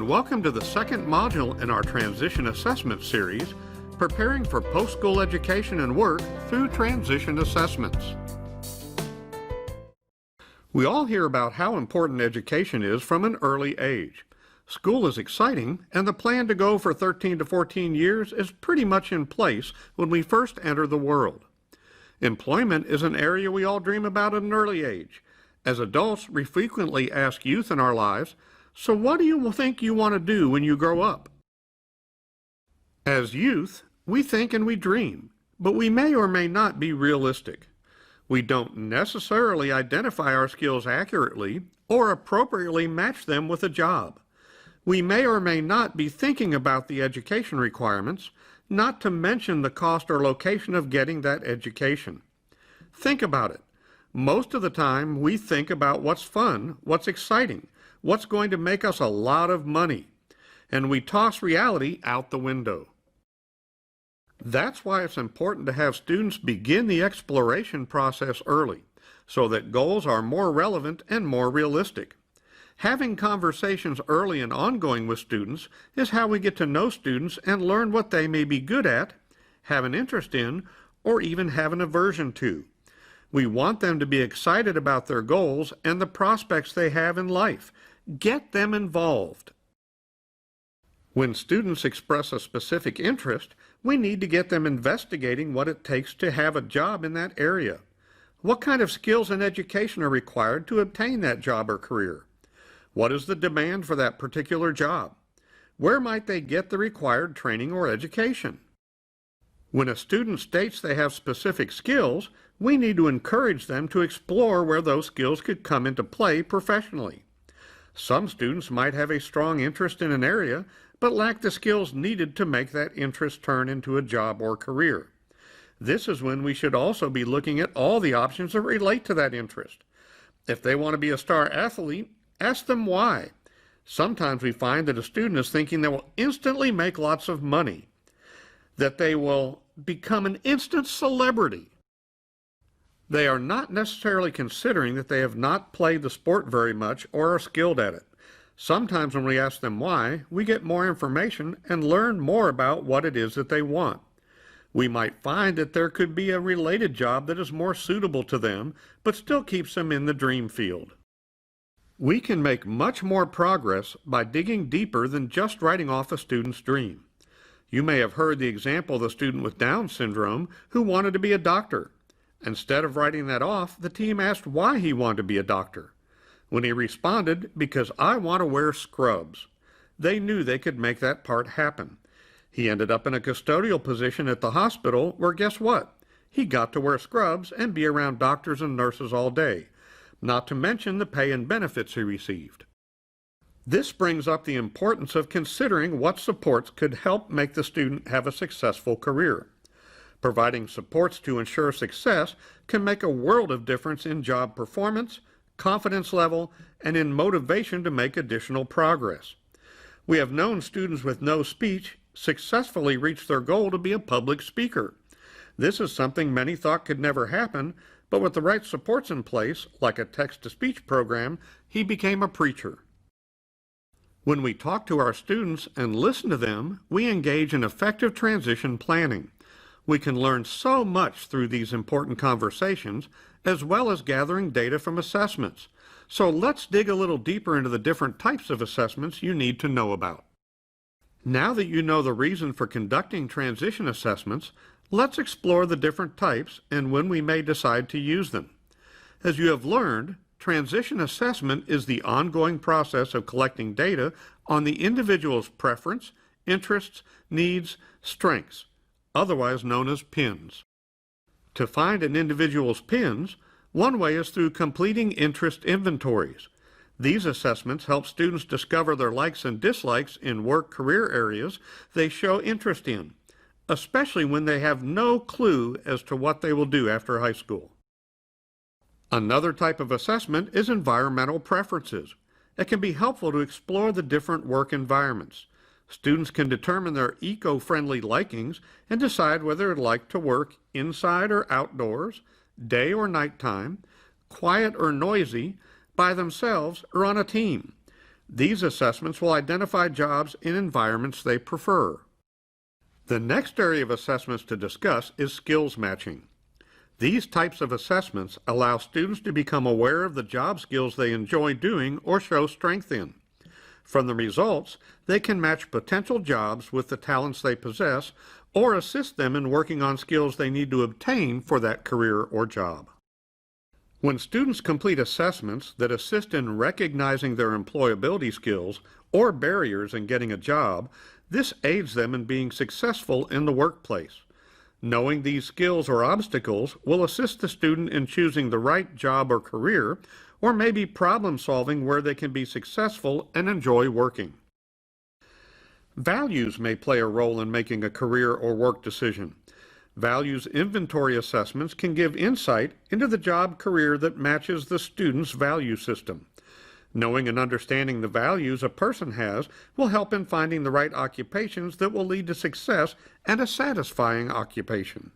and welcome to the second module in our Transition Assessment series, Preparing for Post-School Education and Work through Transition Assessments. We all hear about how important education is from an early age. School is exciting, and the plan to go for 13 to 14 years is pretty much in place when we first enter the world. Employment is an area we all dream about at an early age. As adults, we frequently ask youth in our lives, so what do you think you want to do when you grow up? As youth, we think and we dream, but we may or may not be realistic. We don't necessarily identify our skills accurately or appropriately match them with a job. We may or may not be thinking about the education requirements, not to mention the cost or location of getting that education. Think about it. Most of the time, we think about what's fun, what's exciting, what's going to make us a lot of money, and we toss reality out the window. That's why it's important to have students begin the exploration process early, so that goals are more relevant and more realistic. Having conversations early and ongoing with students is how we get to know students and learn what they may be good at, have an interest in, or even have an aversion to. We want them to be excited about their goals and the prospects they have in life. Get them involved. When students express a specific interest, we need to get them investigating what it takes to have a job in that area. What kind of skills and education are required to obtain that job or career? What is the demand for that particular job? Where might they get the required training or education? When a student states they have specific skills, we need to encourage them to explore where those skills could come into play professionally. Some students might have a strong interest in an area, but lack the skills needed to make that interest turn into a job or career. This is when we should also be looking at all the options that relate to that interest. If they want to be a star athlete, ask them why. Sometimes we find that a student is thinking they will instantly make lots of money, that they will become an instant celebrity. They are not necessarily considering that they have not played the sport very much or are skilled at it. Sometimes when we ask them why, we get more information and learn more about what it is that they want. We might find that there could be a related job that is more suitable to them, but still keeps them in the dream field. We can make much more progress by digging deeper than just writing off a student's dream. You may have heard the example of the student with Down syndrome who wanted to be a doctor. Instead of writing that off, the team asked why he wanted to be a doctor. When he responded, "Because I want to wear scrubs," they knew they could make that part happen. He ended up in a custodial position at the hospital where, guess what? He got to wear scrubs and be around doctors and nurses all day, not to mention the pay and benefits he received. This brings up the importance of considering what supports could help make the student have a successful career. Providing supports to ensure success can make a world of difference in job performance, confidence level, and in motivation to make additional progress. We have known students with no speech successfully reach their goal to be a public speaker. This is something many thought could never happen, but with the right supports in place, like a text-to-speech program, he became a preacher. When we talk to our students and listen to them, we engage in effective transition planning. We can learn so much through these important conversations, as well as gathering data from assessments. So let's dig a little deeper into the different types of assessments you need to know about. Now that you know the reason for conducting transition assessments, let's explore the different types and when we may decide to use them. As you have learned, transition assessment is the ongoing process of collecting data on the individual's preference, interests, needs, strengths, otherwise known as PINs. To find an individual's PINs, one way is through completing interest inventories. These assessments help students discover their likes and dislikes in work-career areas they show interest in, especially when they have no clue as to what they will do after high school. Another type of assessment is environmental preferences. It can be helpful to explore the different work environments. Students can determine their eco-friendly likings and decide whether they'd like to work inside or outdoors, day or nighttime, quiet or noisy, by themselves or on a team. These assessments will identify jobs in environments they prefer. The next area of assessments to discuss is skills matching. These types of assessments allow students to become aware of the job skills they enjoy doing or show strength in. From the results, they can match potential jobs with the talents they possess or assist them in working on skills they need to obtain for that career or job. When students complete assessments that assist in recognizing their employability skills or barriers in getting a job, this aids them in being successful in the workplace. Knowing these skills or obstacles will assist the student in choosing the right job or career, or maybe problem solving where they can be successful and enjoy working. Values may play a role in making a career or work decision. Values inventory assessments can give insight into the job career that matches the student's value system. Knowing and understanding the values a person has will help in finding the right occupations that will lead to success and a satisfying occupation.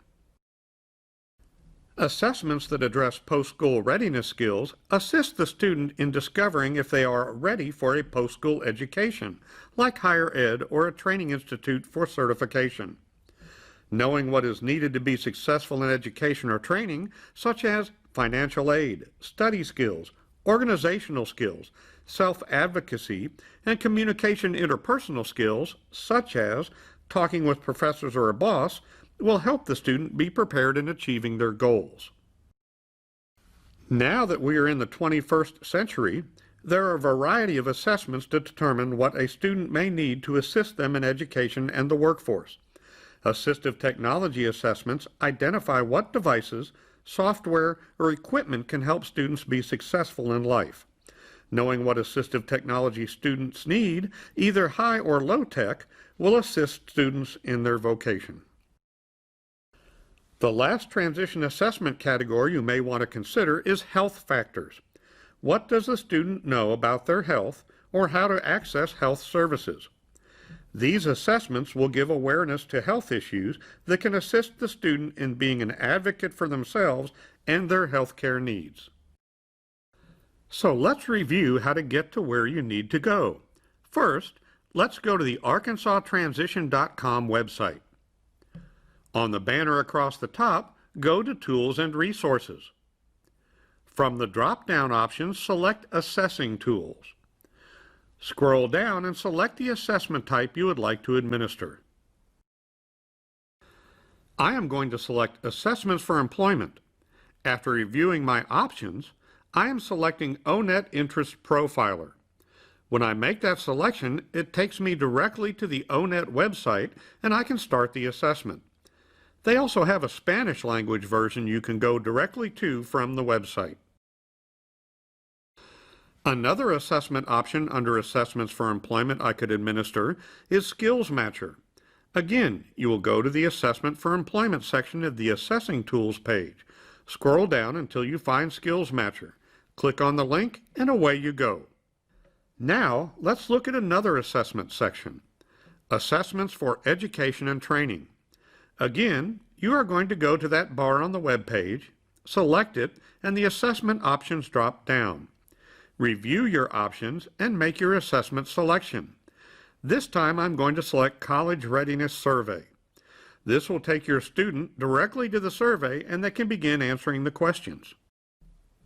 Assessments that address post-school readiness skills assist the student in discovering if they are ready for a post-school education, like higher ed or a training institute for certification. Knowing what is needed to be successful in education or training, such as financial aid, study skills, organizational skills, self-advocacy, and communication interpersonal skills, such as talking with professors or a boss, will help the student be prepared in achieving their goals. Now that we are in the 21st century, there are a variety of assessments to determine what a student may need to assist them in education and the workforce. Assistive technology assessments identify what devices, software, or equipment can help students be successful in life. Knowing what assistive technology students need, either high or low tech, will assist students in their vocation. The last transition assessment category you may want to consider is health factors. What does the student know about their health or how to access health services? These assessments will give awareness to health issues that can assist the student in being an advocate for themselves and their health care needs. So let's review how to get to where you need to go. First, let's go to the arkansastransition.com website. On the banner across the top, go to Tools and Resources. From the drop-down options, select Assessing Tools. Scroll down and select the assessment type you would like to administer. I am going to select Assessments for Employment. After reviewing my options, I am selecting O-Net Interest Profiler. When I make that selection, it takes me directly to the O-Net website and I can start the assessment. They also have a Spanish language version you can go directly to from the website. Another assessment option under Assessments for Employment I could administer is Skills Matcher. Again, you will go to the Assessment for Employment section of the Assessing Tools page. Scroll down until you find Skills Matcher. Click on the link and away you go. Now, let's look at another assessment section. Assessments for Education and Training. Again, you are going to go to that bar on the web page, select it, and the assessment options drop down. Review your options and make your assessment selection. This time I'm going to select College Readiness Survey. This will take your student directly to the survey and they can begin answering the questions.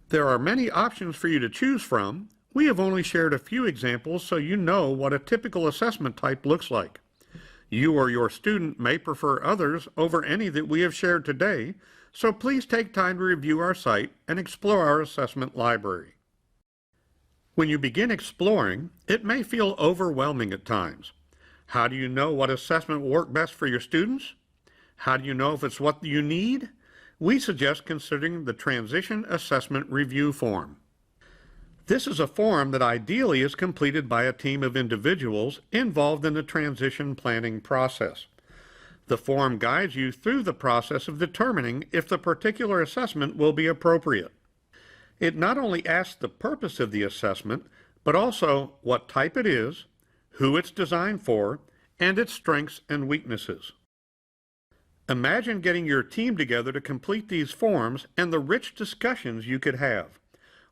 There are many options for you to choose from. We have only shared a few examples so you know what a typical assessment type looks like. You or your student may prefer others over any that we have shared today, so please take time to review our site and explore our assessment library. When you begin exploring, it may feel overwhelming at times. How do you know what assessment will work best for your students? How do you know if it's what you need? We suggest considering the Transition Assessment Review Form. This is a form that ideally is completed by a team of individuals involved in the transition planning process. The form guides you through the process of determining if the particular assessment will be appropriate. It not only asks the purpose of the assessment, but also what type it is, who it's designed for, and its strengths and weaknesses. Imagine getting your team together to complete these forms and the rich discussions you could have.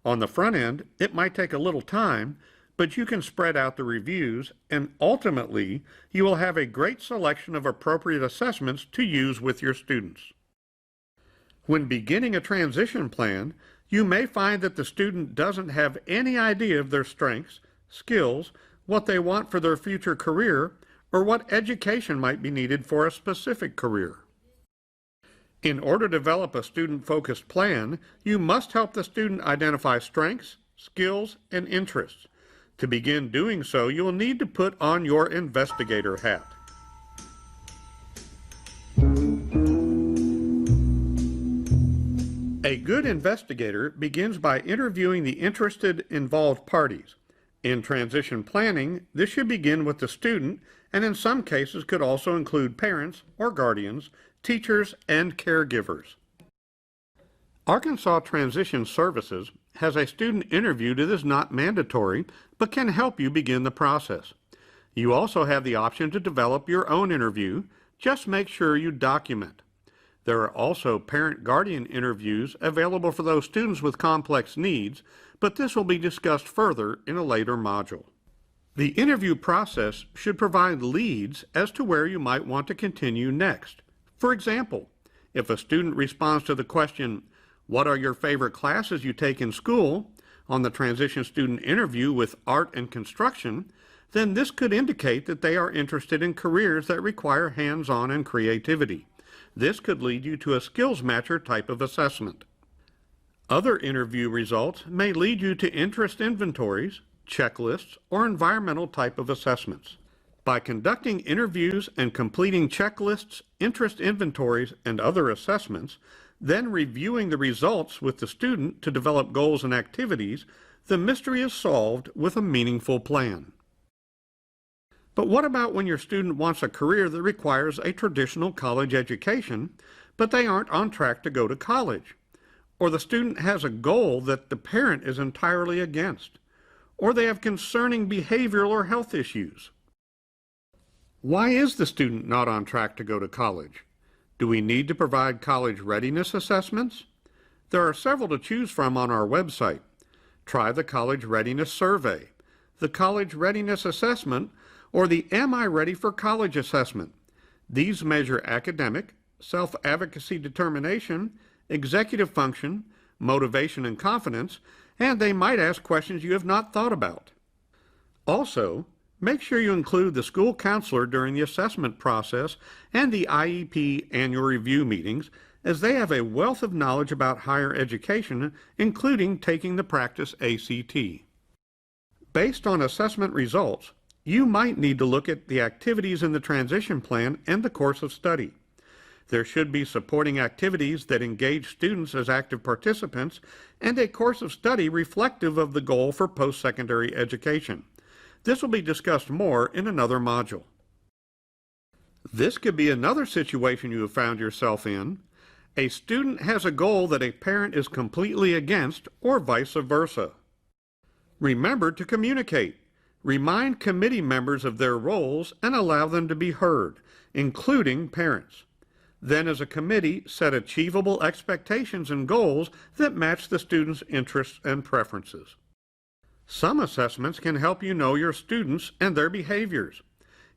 On the front end, it might take a little time, but you can spread out the reviews, and ultimately, you will have a great selection of appropriate assessments to use with your students. When beginning a transition plan, you may find that the student doesn't have any idea of their strengths, skills, what they want for their future career, or what education might be needed for a specific career. In order to develop a student-focused plan, you must help the student identify strengths, skills, and interests. To begin doing so, you will need to put on your investigator hat. A good investigator begins by interviewing the interested involved parties. In transition planning, this should begin with the student, and in some cases could also include parents or guardians, teachers, and caregivers. Arkansas Transition Services has a student interview that is not mandatory, but can help you begin the process. You also have the option to develop your own interview. Just make sure you document. There are also parent-guardian interviews available for those students with complex needs, but this will be discussed further in a later module. The interview process should provide leads as to where you might want to continue next. For example, if a student responds to the question, "What are your favorite classes you take in school?" on the transition student interview with art and construction, then this could indicate that they are interested in careers that require hands-on and creativity. This could lead you to a skills matcher type of assessment. Other interview results may lead you to interest inventories, checklists, or environmental type of assessments. By conducting interviews and completing checklists, interest inventories, and other assessments, then reviewing the results with the student to develop goals and activities, the mystery is solved with a meaningful plan. But what about when your student wants a career that requires a traditional college education, but they aren't on track to go to college? Or the student has a goal that the parent is entirely against? Or they have concerning behavioral or health issues? Why is the student not on track to go to college? Do we need to provide college readiness assessments? There are several to choose from on our website. Try the College Readiness Survey, the College Readiness Assessment, or the Am I Ready for College Assessment. These measure academic, self-advocacy determination, executive function, motivation and confidence, and they might ask questions you have not thought about. Also, make sure you include the school counselor during the assessment process and the IEP annual review meetings, as they have a wealth of knowledge about higher education, including taking the practice ACT. Based on assessment results, you might need to look at the activities in the transition plan and the course of study. There should be supporting activities that engage students as active participants and a course of study reflective of the goal for post-secondary education. This will be discussed more in another module. This could be another situation you have found yourself in. A student has a goal that a parent is completely against, or vice versa. Remember to communicate. Remind committee members of their roles and allow them to be heard, including parents. Then, as a committee, set achievable expectations and goals that match the student's interests and preferences. Some assessments can help you know your students and their behaviors.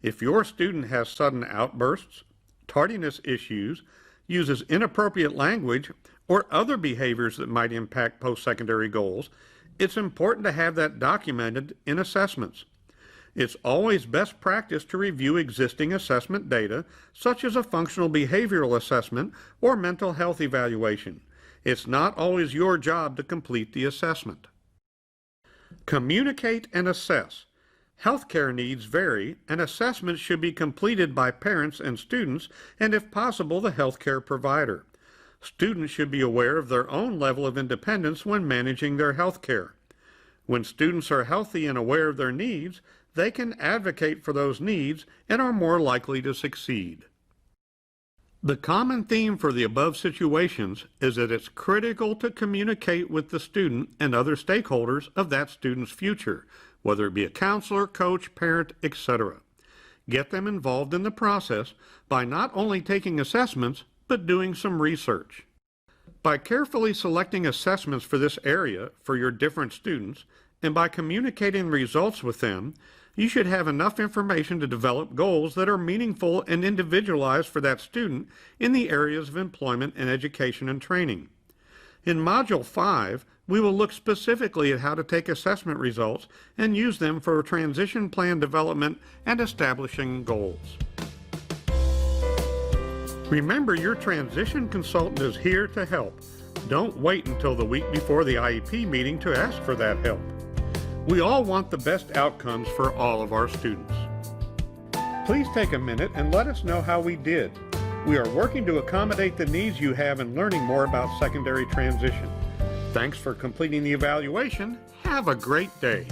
If your student has sudden outbursts, tardiness issues, uses inappropriate language, or other behaviors that might impact post-secondary goals, it's important to have that documented in assessments. It's always best practice to review existing assessment data, such as a functional behavioral assessment or mental health evaluation. It's not always your job to complete the assessment. Communicate and assess. Healthcare needs vary, and assessments should be completed by parents and students, and if possible, the healthcare provider. Students should be aware of their own level of independence when managing their health care. When students are healthy and aware of their needs, they can advocate for those needs and are more likely to succeed. The common theme for the above situations is that it's critical to communicate with the student and other stakeholders of that student's future, whether it be a counselor, coach, parent, etc. Get them involved in the process by not only taking assessments, but doing some research. By carefully selecting assessments for this area for your different students and by communicating results with them, you should have enough information to develop goals that are meaningful and individualized for that student in the areas of employment and education and training. In Module 5, we will look specifically at how to take assessment results and use them for transition plan development and establishing goals. Remember, your transition consultant is here to help. Don't wait until the week before the IEP meeting to ask for that help. We all want the best outcomes for all of our students. Please take a minute and let us know how we did. We are working to accommodate the needs you have in learning more about secondary transition. Thanks for completing the evaluation. Have a great day.